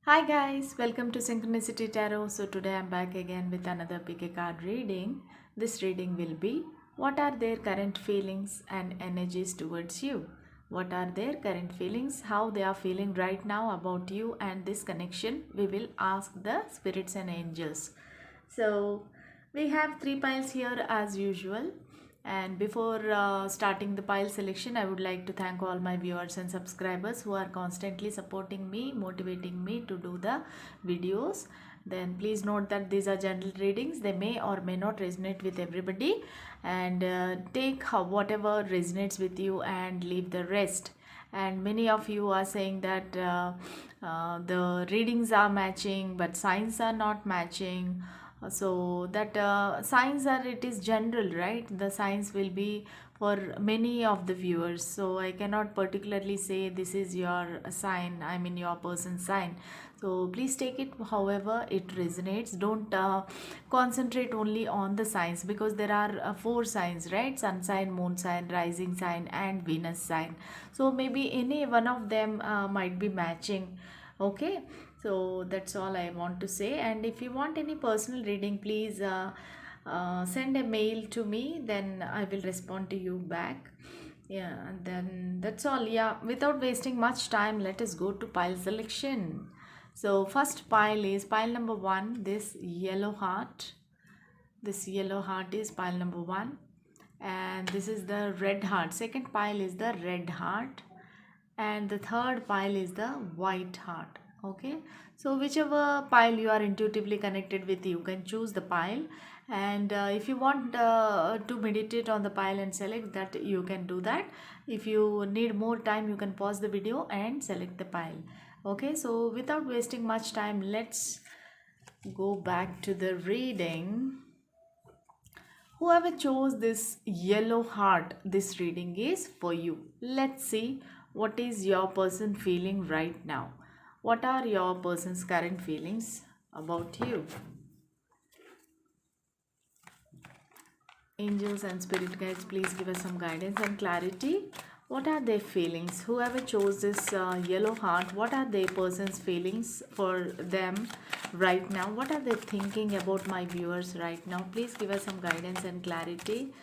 Hi guys, welcome to Synchronicity Tarot. So today I'm back again with another pick a card reading. This reading will be what are their current feelings and energies towards you? What are their current feelings, how they are feeling right now about you and this connection? We will ask the spirits and angels. So we have three piles here as usual. And before starting the pile selection, I would like to thank all my viewers and subscribers who are constantly supporting me, motivating me to do the videos. Then please note that these are general readings. They may or may not resonate with everybody. And take whatever resonates with you and leave the rest. And many of you are saying that the readings are matching but signs are not matching. So that signs are, it is general, right? The signs will be for many of the viewers, so I cannot particularly say this is your sign, I mean your person's sign. So please take it however it resonates. Don't concentrate only on the signs, because there are four signs, right? Sun sign, moon sign, rising sign and Venus sign. So maybe any one of them might be matching. Okay, so that's all I want to say. And if you want any personal reading, please send a mail to me, then I will respond to you back. Yeah, and then that's all. Yeah, without wasting much time, let us go to pile selection. So first pile is pile number one, this yellow heart. This yellow heart is pile number one, and this is the red heart. Second pile is the red heart, and the third pile is the white heart. Okay, so whichever pile you are intuitively connected with, you can choose the pile. And if you want to meditate on the pile and select that, you can do that. If you need more time, you can pause the video and select the pile. Okay, so without wasting much time, let's go back to the reading. Whoever chose this yellow heart, this reading is for you. Let's see what is your person feeling right now. What are your person's current feelings about you? Angels and spirit guides, please give us some guidance and clarity. What are their feelings? Whoever chose this yellow heart, what are their person's feelings for them right now? What are they thinking about my viewers right now? Please give us some guidance and clarity.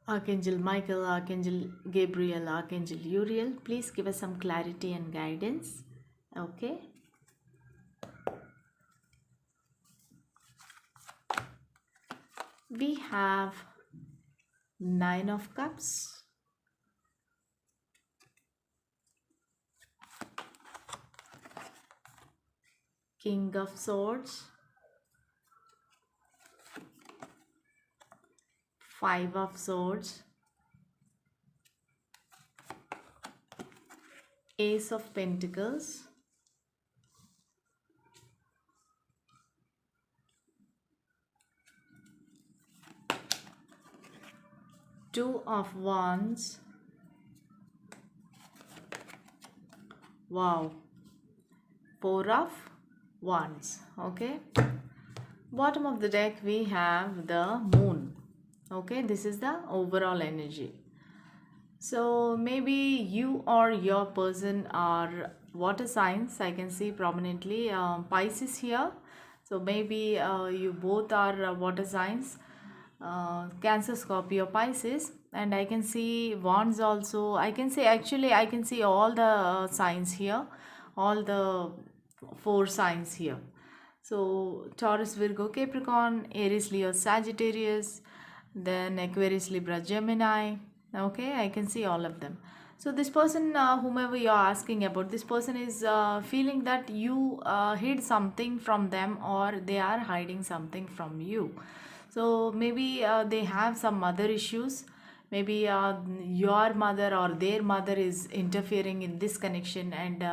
Archangel Michael, Archangel Gabriel, Archangel Uriel, please give us some clarity and guidance. Okay. We have Nine of Cups, King of Swords, Five of Swords, Ace of Pentacles, Two of Wands. Wow. Four of Wands. Okay. Bottom of the deck we have the Moon. Okay, this is the overall energy. So maybe you or your person are water signs. I can see prominently Pisces here. So maybe you both are water signs, Cancer, Scorpio, Pisces. And I can see wands also. I can say, actually I can see all the signs here, all the four signs here. So Taurus, Virgo, Capricorn, Aries, Leo, Sagittarius, then Aquarius, Libra, Gemini. Okay, I can see all of them. So this person, whomever you are asking about, this person is feeling that you hid something from them, or they are hiding something from you. So maybe they have some mother issues. Maybe your mother or their mother is interfering in this connection, and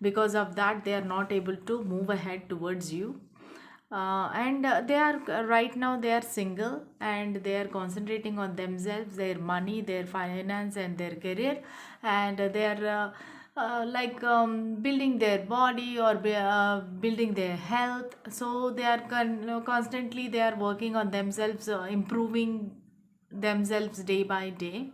because of that they are not able to move ahead towards you. And they are right now they are single, and they are concentrating on themselves, their money, their finance and their career. And they are building their body, or building their health. So they are constantly they are working on themselves, improving themselves day by day.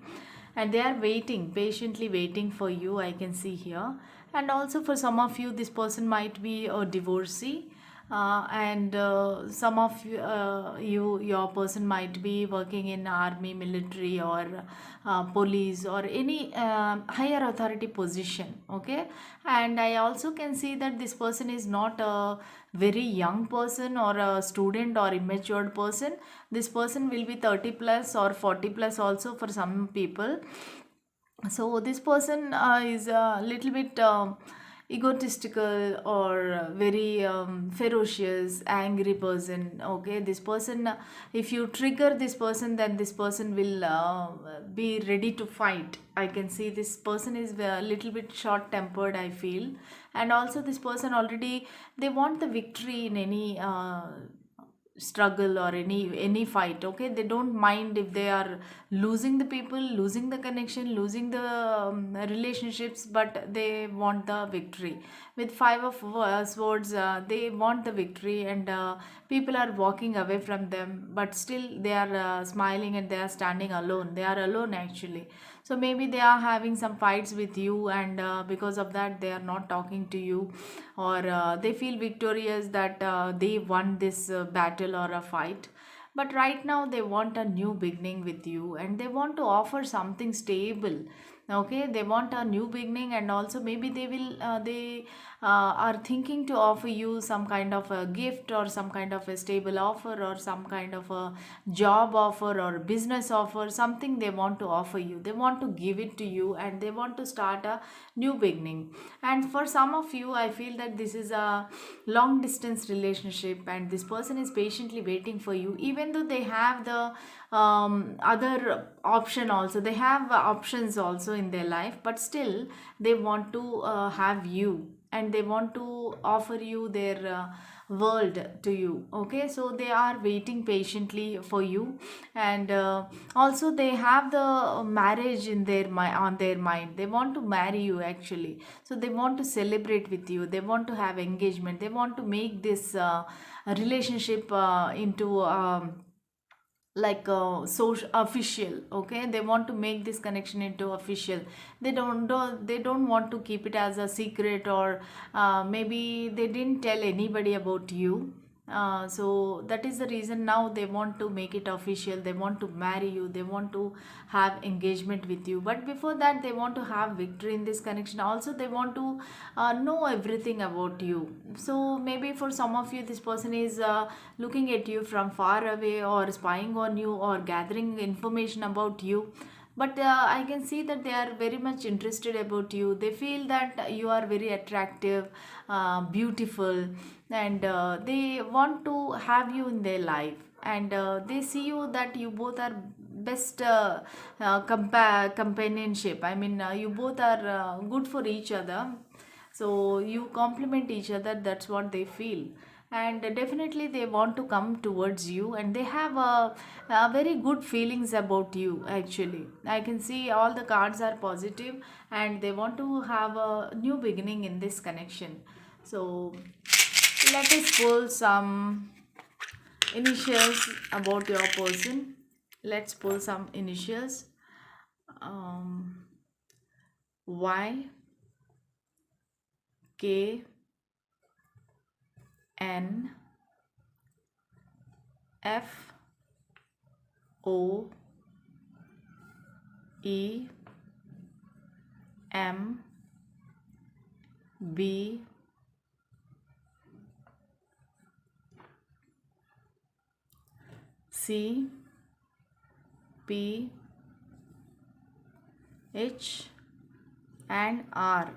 and they are waiting, patiently waiting for you, I can see here. And also for some of you, this person might be a divorcee, and some of your person might be working in army, military, or police, or any higher authority position. Okay, and I also can see that this person is not a very young person or a student or immature person. This person will be 30 plus or 40 plus also for some people. So this person is a little bit egotistical or very ferocious, angry person. Okay, this person, if you trigger this person, then this person will be ready to fight. I can see this person is a little bit short tempered, I feel. And also this person already, they want the victory in any struggle or any fight. Okay, they don't mind if they are losing the people, losing the connection, losing the relationships, but they want the victory. With five of swords, they want the victory, and people are walking away from them, but still they are smiling, and they are standing alone. They are alone actually. So maybe they are having some fights with you, and because of that they are not talking to you, or they feel victorious that they won this battle or a fight. But right now they want a new beginning with you, and they want to offer something stable. Okay, they want a new beginning, and also maybe they are thinking to offer you some kind of a gift, or some kind of a stable offer, or some kind of a job offer or business offer. Something they want to offer you, they want to give it to you, and they want to start a new beginning. And for some of you, I feel that this is a long distance relationship, and this person is patiently waiting for you, even though they have the other option also. They have options also in their life, but still they want to have you, and they want to offer you their world to you. Okay, so they are waiting patiently for you. And also they have the marriage in their on their mind. They want to marry you actually. So they want to celebrate with you, they want to have engagement, they want to make this relationship into like social official. Okay, they want to make this connection into official. They don't want to keep it as a secret, or maybe they didn't tell anybody about you. So that is the reason now they want to make it official. They want to marry you, they want to have engagement with you, but before that they want to have victory in this connection. Also they want to know everything about you. So maybe for some of you, this person is looking at you from far away, or spying on you, or gathering information about you. But I can see that they are very much interested about you. They feel that you are very attractive, beautiful, and they want to have you in their life. And they see you that you both are best companionship. I mean, you both are good for each other, so you complement each other. That's what they feel. And definitely they want to come towards you, and they have very good feelings about you actually. I can see all the cards are positive, and they want to have a new beginning in this connection. So let us pull some initials about your person. Let's pull some initials. um, Y, K, N, F, O, E, M, B, C, P, H, and R.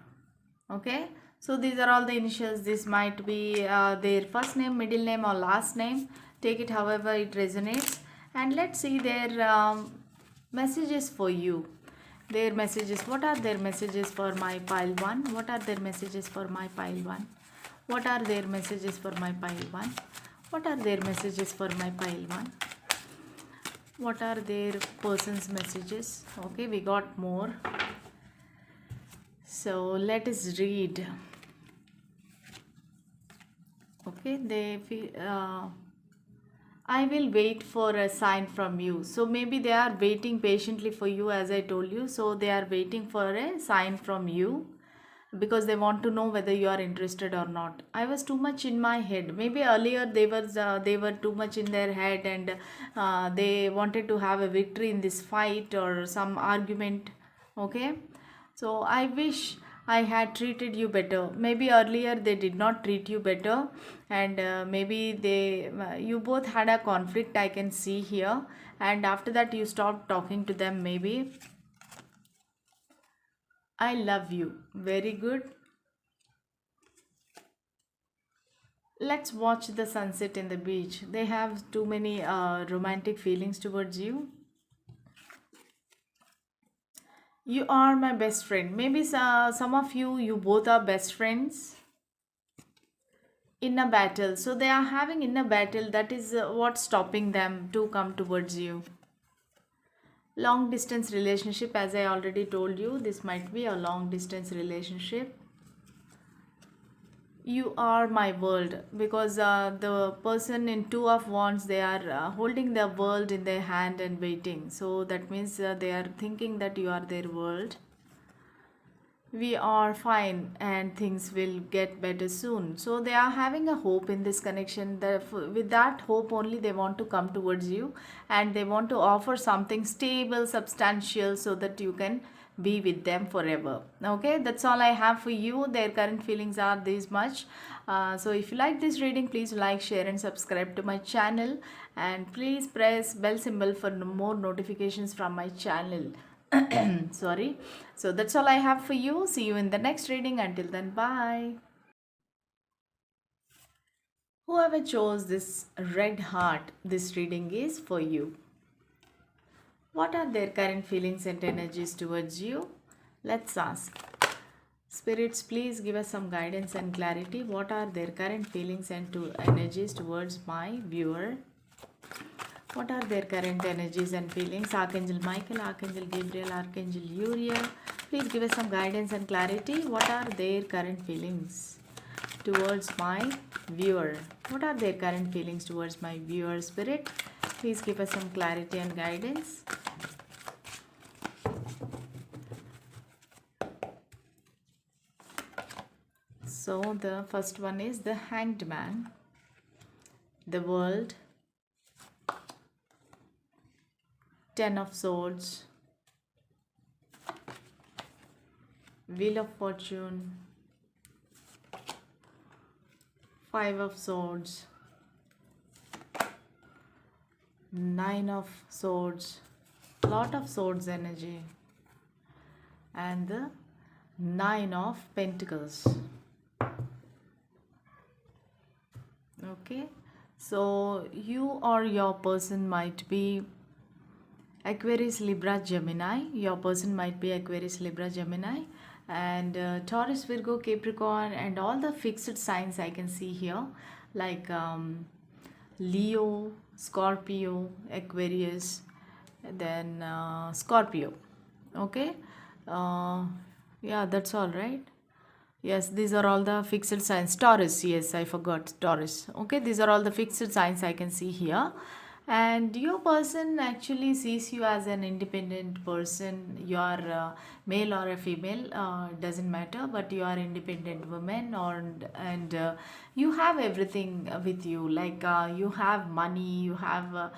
Okay, so these are all the initials. This might be their first name, middle name, or last name. Take it however it resonates. And let's see their messages for you. Their messages. What are their messages for my pile 1? What are their messages for my pile 1? What are their messages for my pile 1? What are their messages for my pile 1? What are their person's messages? Okay, we got more. So let us read. Okay, they feel I will wait for a sign from you. So maybe they are waiting patiently for you, as I told you. So they are waiting for a sign from you because they want to know whether you are interested or not. I was too much in my head. Maybe earlier they were too much in their head, and they wanted to have a victory in this fight or some argument. Okay, so I wish I had treated you better. Maybe earlier they did not treat you better, and maybe you both had a conflict. I can see here, and after that you stopped talking to them. Maybe I love you. Very good. Let's watch the sunset in the beach. They have too many romantic feelings towards you. You are my best friend. Maybe some of you both are best friends in a battle. So they are having in a battle. That is what's stopping them to come towards you. Long distance relationship, as I already told you, this might be a long distance relationship. You are my world, because the person in two of wands, they are holding the world in their hand and waiting. So that means they are thinking that you are their world. We are fine and things will get better soon. So they are having a hope in this connection. With that hope only, they want to come towards you, and they want to offer something stable, substantial, so that you can be with them forever. Okay, that's all I have for you. Their current feelings are this much. So if you like this reading, please like, share and subscribe to my channel, and please press bell symbol for more notifications from my channel. Sorry. So that's all I have for you. See you in the next reading. Until then, bye. Whoever chose this red heart, this reading is for you. What are their current feelings and energies towards you? Let's ask. Spirits, please give us some guidance and clarity. What are their current feelings and energies towards my viewer? What are their current energies and feelings? Archangel Michael, Archangel Gabriel, Archangel Uriel, please give us some guidance and clarity. What are their current feelings towards my viewer? What are their current feelings towards my viewer? Spirit, please give us some clarity and guidance. So the first one is the Hanged Man, the World, Ten of Swords, Wheel of Fortune, Five of Swords, Nine of Swords, lot of swords energy, and the Nine of Pentacles. Okay, so you or your person might be Aquarius, Libra, Gemini. Your person might be Aquarius, Libra, Gemini, and Taurus, Virgo, Capricorn, and all the fixed signs I can see here, like Leo, Scorpio, Aquarius, then Scorpio. Okay, yeah, that's all right. Yes, these are all the fixed signs. Taurus, yes, I forgot Taurus. Okay, these are all the fixed signs I can see here. And your person actually sees you as an independent person. You are male or a female, doesn't matter, but you are independent woman, or and you have everything with you. Like you have money, you have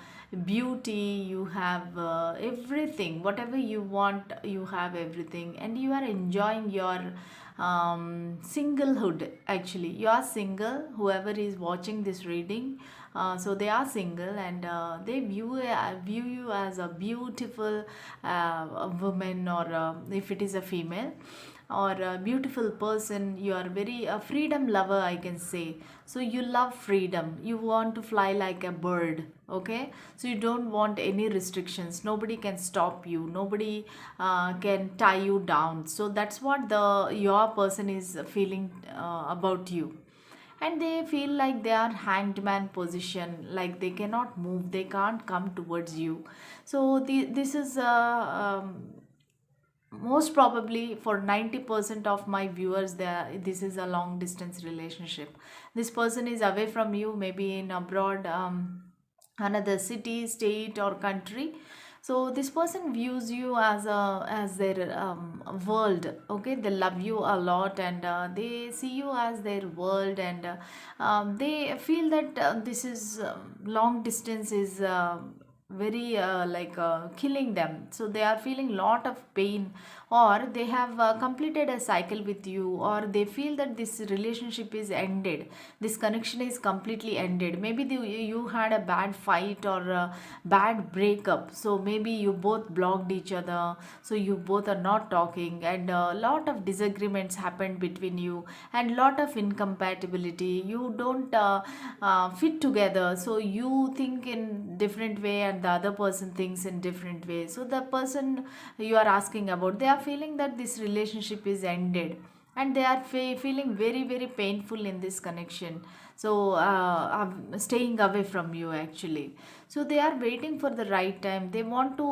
beauty, you have everything. Whatever you want, you have everything, and you are enjoying your singlehood. Actually, you are single, whoever is watching this reading, so they are single, and they view you as a beautiful woman, or if it is a female, or a beautiful person. You are very a freedom lover, I can say. So you love freedom, you want to fly like a bird. Okay, so you don't want any restrictions, nobody can stop you, nobody can tie you down. So that's what the your person is feeling about you. And they feel like they are hanged man position, like they cannot move, they can't come towards you. So this is most probably for 90% of my viewers, this is a long distance relationship. This person is away from you, maybe in abroad, another city, state, or country. So this person views you as a as their world. Okay, they love you a lot, and they see you as their world, and they feel that this is long distance is very killing them. So they are feeling lot of pain, or they have completed a cycle with you, or they feel that this relationship is ended, this connection is completely ended. Maybe you had a bad fight or a bad breakup, so maybe you both blocked each other, so you both are not talking, and a lot of disagreements happened between you, and lot of incompatibility. You don't fit together, so you think in different way and the other person thinks in different way. So the person you are asking about, they are feeling that this relationship is ended, and they are feeling very very painful in this connection. So staying away from you actually. So they are waiting for the right time. They want to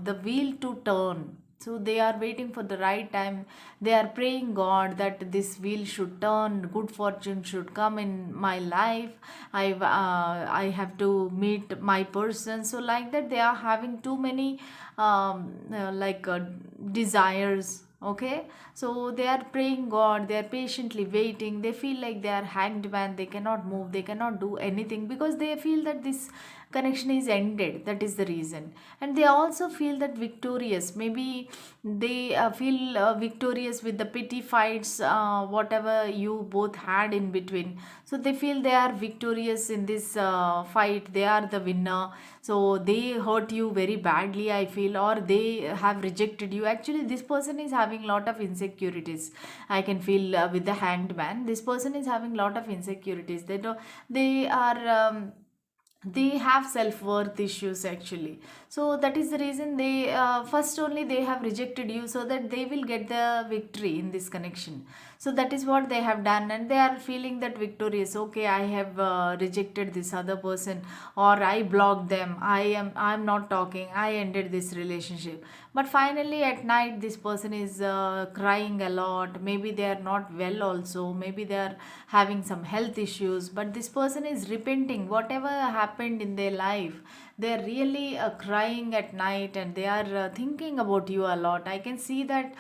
the wheel to turn. So they are waiting for the right time. They are praying God that this wheel should turn, good fortune should come in my life. I have to meet my person. So like that, they are having too many desires. Okay, so they are praying God, they are patiently waiting. They feel like they are hanged man, they cannot move, they cannot do anything, because they feel that this connection is ended. That is the reason. And they also feel that victorious. Maybe they feel victorious with the pity fights, whatever you both had in between. So they feel they are victorious in this fight, they are the winner. So they hurt you very badly, I feel, or they have rejected you. Actually, this person is having lot of insecurities. I can feel with the hanged man, this person is having lot of insecurities. They are they have self-worth issues actually. So that is the reason they first only they have rejected you, so that they will get the victory in this connection. So that is what they have done, and they are feeling that victorious. Okay, I have rejected this other person, or I blocked them, I'm not talking, I ended this relationship. But finally at night, this person is crying a lot. Maybe they are not well also, maybe they are having some health issues, but this person is repenting whatever happened in their life. They are really crying at night, and they are thinking about you a lot. I can see that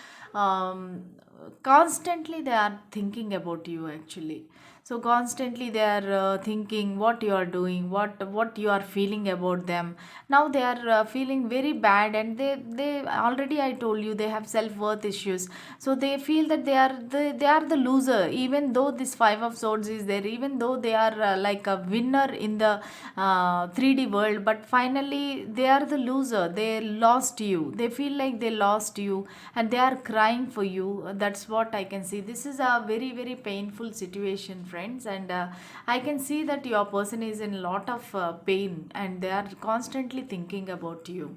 constantly they are thinking about you actually. So constantly they are thinking what you are doing, what you are feeling about them. Now they are feeling very bad, and they already, I told you, they have self worth issues. So they feel that they are the loser, even though this five of swords is there, even though they are like a winner in the 3D world, but finally they are the loser. They lost you, they feel like they lost you, and they are crying for you. That's what I can see. This is a very very painful situation, friends, and I can see that your person is in a lot of pain, and they are constantly thinking about you.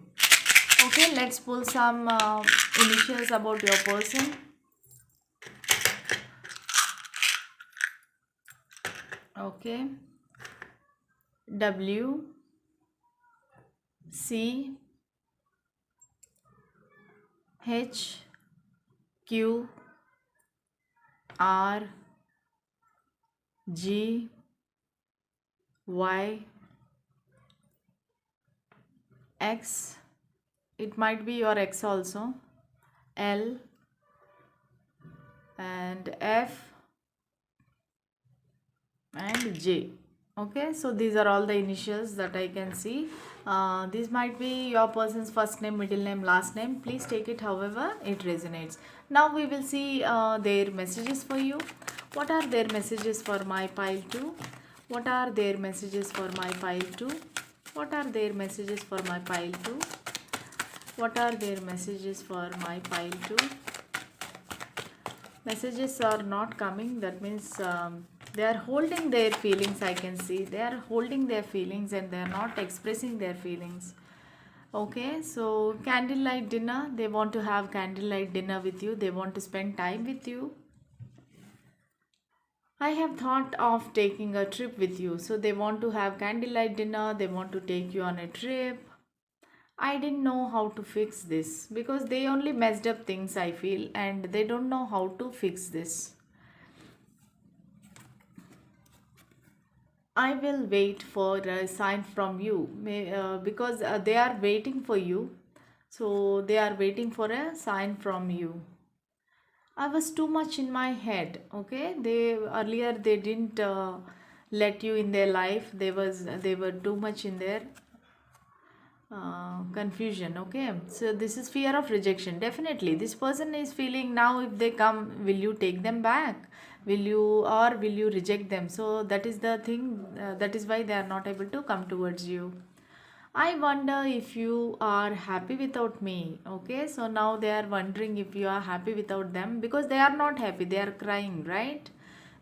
Okay, let's pull some initials about your person. Okay, W, C, H, Q, R, G, Y, X. It might be your X also. L and F and J. Okay, so these are all the initials that I can see. This might be your person's first name, middle name, last name. Please take it however it resonates. Now we will see their messages for you. What are their messages for my pile 2? What are their messages for my pile 2? What are their messages for my pile 2? What are their messages for my pile 2? Messages are not coming. That means they are holding their feelings. I can see they are holding their feelings, and they are not expressing their feelings. Okay, so candlelight dinner. They want to have candlelight dinner with you. They want to spend time with you. I have thought of taking a trip with you. So they want to have candlelight dinner. They want to take you on a trip. I didn't know how to fix this, because they only messed up things, I feel, and they don't know how to fix this. I will wait for a sign from you, because they are waiting for you. So they are waiting for a sign from you. I was too much in my head. Okay, they earlier they didn't let you in their life. They were too much in their confusion. Okay, so this is fear of rejection. Definitely, this person is feeling now. If they come, will you take them back? Will you, or will you reject them? So that is the thing. That is why they are not able to come towards you. I wonder if you are happy without me. Okay, so now they are wondering if you are happy without them, because they are not happy, they are crying, right?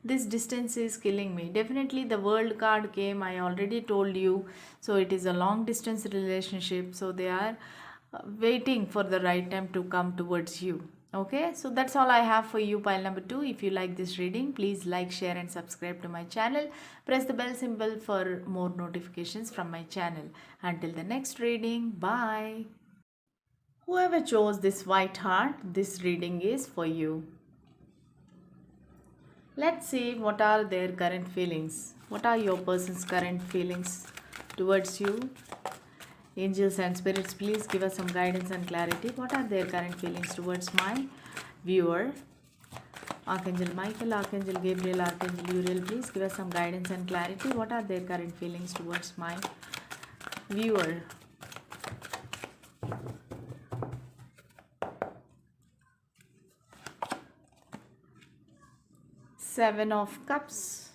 This distance is killing me. Definitely, the world card came, I already told you. So, it is a long distance relationship. So, they are waiting for the right time to come towards you. Okay, so that's all I have for you, pile number 2. If you like this reading, please like, share, and subscribe to my channel. Press the bell symbol for more notifications from my channel. Until the next reading, bye. Whoever chose this white heart, this reading is for you. Let's see what are their current feelings. What are your person's current feelings towards you? Angels and spirits, please give us some guidance and clarity. What are their current feelings towards my viewer? Archangel Michael, Archangel Gabriel, Archangel Uriel, please give us some guidance and clarity. What are their current feelings towards my viewer? Seven of Cups,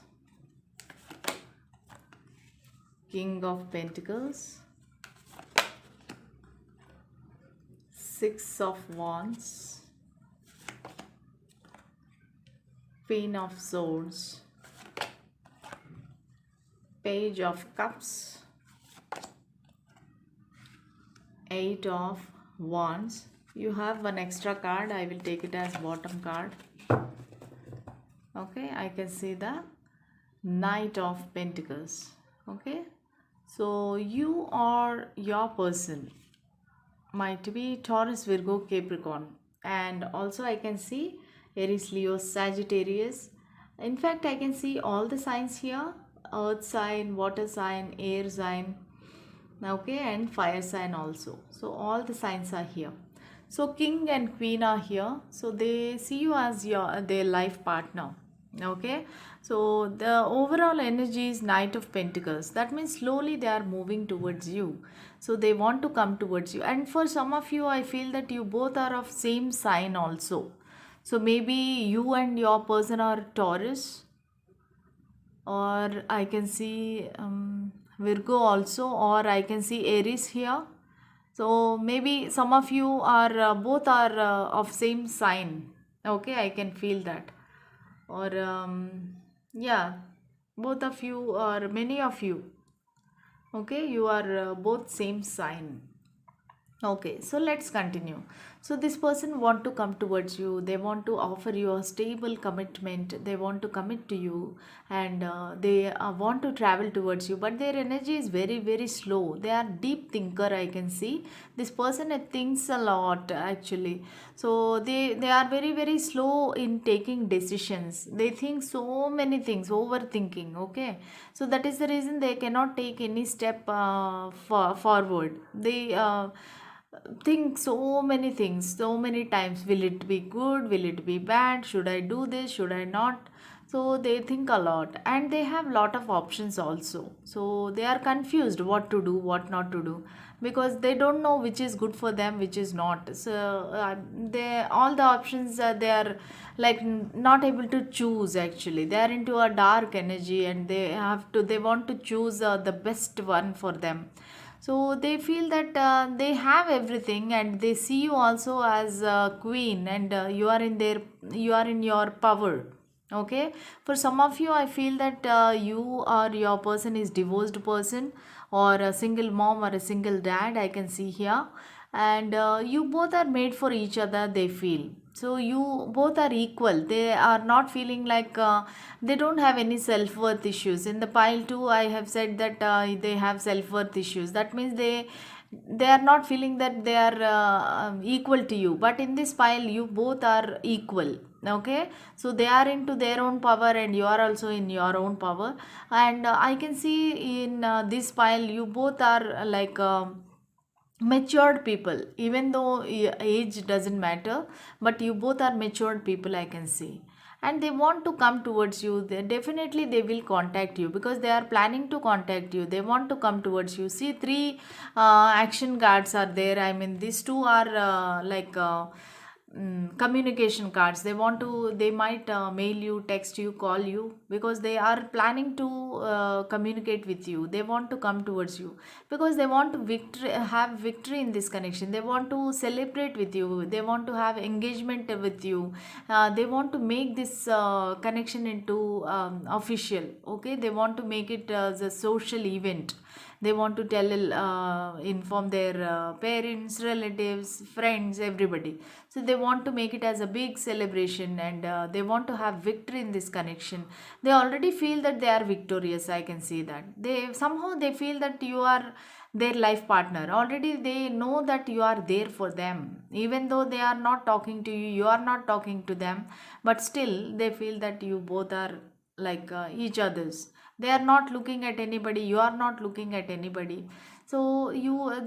King of Pentacles, Six of Wands, Queen of Swords, Page of Cups, Eight of Wands. You have one extra card. I will take it as bottom card. Okay, I can see the Knight of Pentacles. Okay, so you or your person might be Taurus, Virgo, Capricorn, and also I can see Aries, Leo, Sagittarius. In fact, I can see all the signs here: earth sign, water sign, air sign, okay, and fire sign also. So all the signs are here. So king and queen are here, so they see you as their life partner. Okay, so the overall energy is Knight of Pentacles. That means slowly they are moving towards you. So they want to come towards you. And for some of you, I feel that you both are of same sign also. So maybe you and your person are Taurus, or I can see Virgo also, or I can see Aries here. So maybe some of you are both are of same sign. Okay, I can feel that. Or yeah, both of you or many of you. Okay, you are both same sign. Okay, so let's continue. So this person want to come towards you. They want to offer you a stable commitment. They want to commit to you, and they want to travel towards you. But their energy is very very slow. They are deep thinker. I can see this person thinks a lot actually. So they are very very slow in taking decisions. They think so many things, overthinking. Okay, so that is the reason they cannot take any step forward. They think so many things so many times. Will it be good, will it be bad, should I do this, should I not? So they think a lot, and they have lot of options also. So they are confused what to do, what not to do, because they don't know which is good for them, which is not. So they all the options, they are like not able to choose. Actually they are into a dark energy, and they want to choose the best one for them. So they feel that they have everything, and they see you also as a queen, and you are in your power. Okay, for some of you I feel that you or your person is divorced person, or a single mom or a single dad, I can see here. And you both are made for each other, they feel. So you both are equal. They are not feeling like they don't have any self-worth issues. In the pile 2 I have said that they have self-worth issues. That means they are not feeling that they are equal to you, but in this pile you both are equal. Okay, so they are into their own power and you are also in your own power. And I can see in this pile you both are matured people, even though age doesn't matter, but you both are matured people, I can see. And they want to come towards you. They definitely they will contact you, because they are planning to contact you. They want to come towards you. See, three action cards are there. I mean, these two are communication cards. They want to, they might mail you, text you, call you, because they are planning to communicate with you. They want to come towards you because they want to have victory in this connection. They want to celebrate with you. They want to have engagement with you. They want to make this connection into official. Okay, they want to make it as a social event. They want to inform their parents, relatives, friends, everybody. So they want to make it as a big celebration, and they want to have victory in this connection. They already feel that they are victorious. I can see that they somehow they feel that you are their life partner. Already they know that you are there for them, even though they are not talking to you, you are not talking to them, but still they feel that you both are each other's. They are not looking at anybody, you are not looking at anybody. So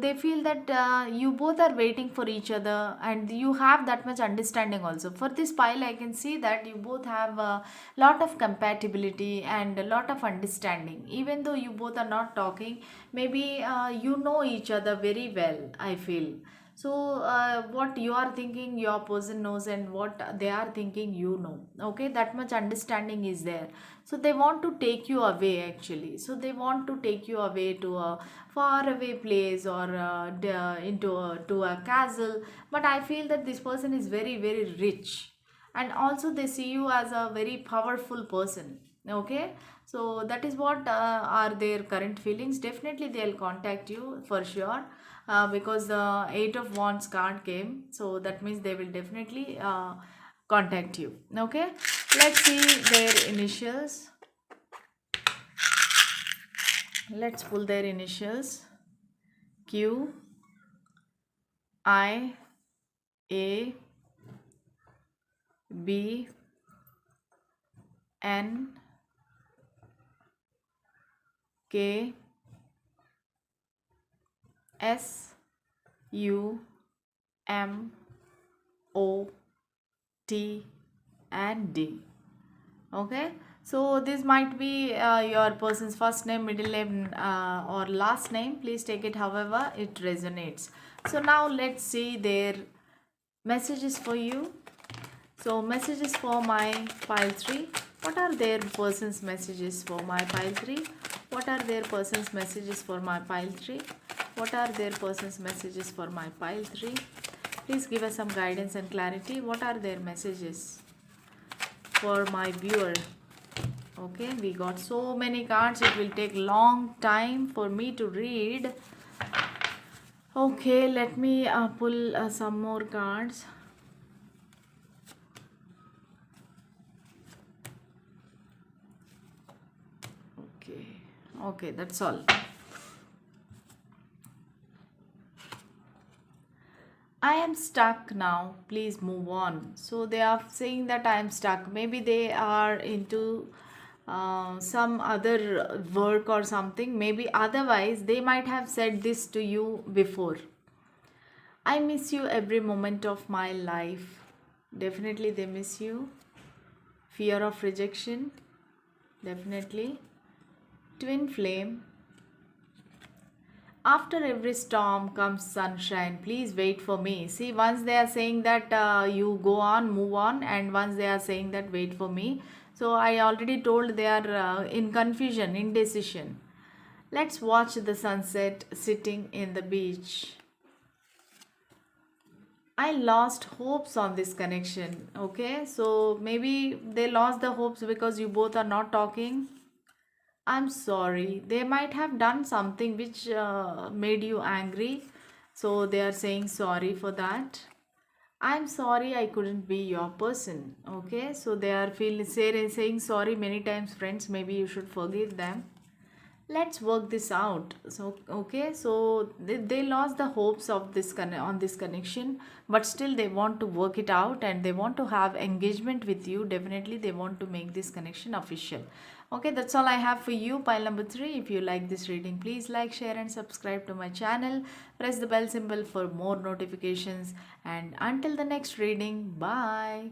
they feel that you both are waiting for each other, and you have that much understanding also. For this pile I can see that you both have a lot of compatibility and a lot of understanding. Even though you both are not talking, maybe you know each other very well, I feel. So what you are thinking your person knows, and what they are thinking you know. Okay, that much understanding is there. So they want to take you away, actually. So they want to take you away to a far away place, or to a castle. But I feel that this person is very very rich, and also they see you as a very powerful person. Okay, so that is what are their current feelings. Definitely they'll contact you for sure, because the Eight of Wands card came, so that means they will definitely contact you. Okay, let's see their initials. Let's pull their initials. Q, I, A, B, N, K, S, U, M, O, T, and D. Okay, so this might be your person's first name, middle name, or last name. Please take it however it resonates. So now let's see their messages for you. So messages for my pile 3. What are their person's messages for my pile 3? What are their person's messages for my pile 3? What are their person's messages for my pile 3? Please give us some guidance and clarity. What are their messages for my viewer? Okay, we got so many cards, it will take long time for me to read. Okay, let me pull some more cards. Okay, that's all. I am stuck now, please move on. So they are saying that I am stuck. Maybe they are into some other work or something. Maybe otherwise they might have said this to you before. I miss you every moment of my life. Definitely they miss you. Fear of rejection. Definitely. Twin flame. After every storm comes sunshine. Please wait for me. See, once they are saying that you go on, move on, and once they are saying that wait for me. So I already told they are in confusion, indecision. Let's watch the sunset sitting in the beach. I lost hopes on this connection. Okay, so maybe they lost the hopes because you both are not talking. I'm sorry. They might have done something which made you angry. So they are saying sorry for that. I'm sorry I couldn't be your person. Okay, so they are saying sorry many times, friends. Maybe you should forgive them. let's work this out. So okay, so they lost the hopes of on this connection, but still they want to work it out and they want to have engagement with you. Definitely they want to make this connection official. Okay, that's all I have for you. Pile number 3. If you like this reading, please like, share and subscribe to my channel. Press the bell symbol for more notifications, and until the next reading, bye.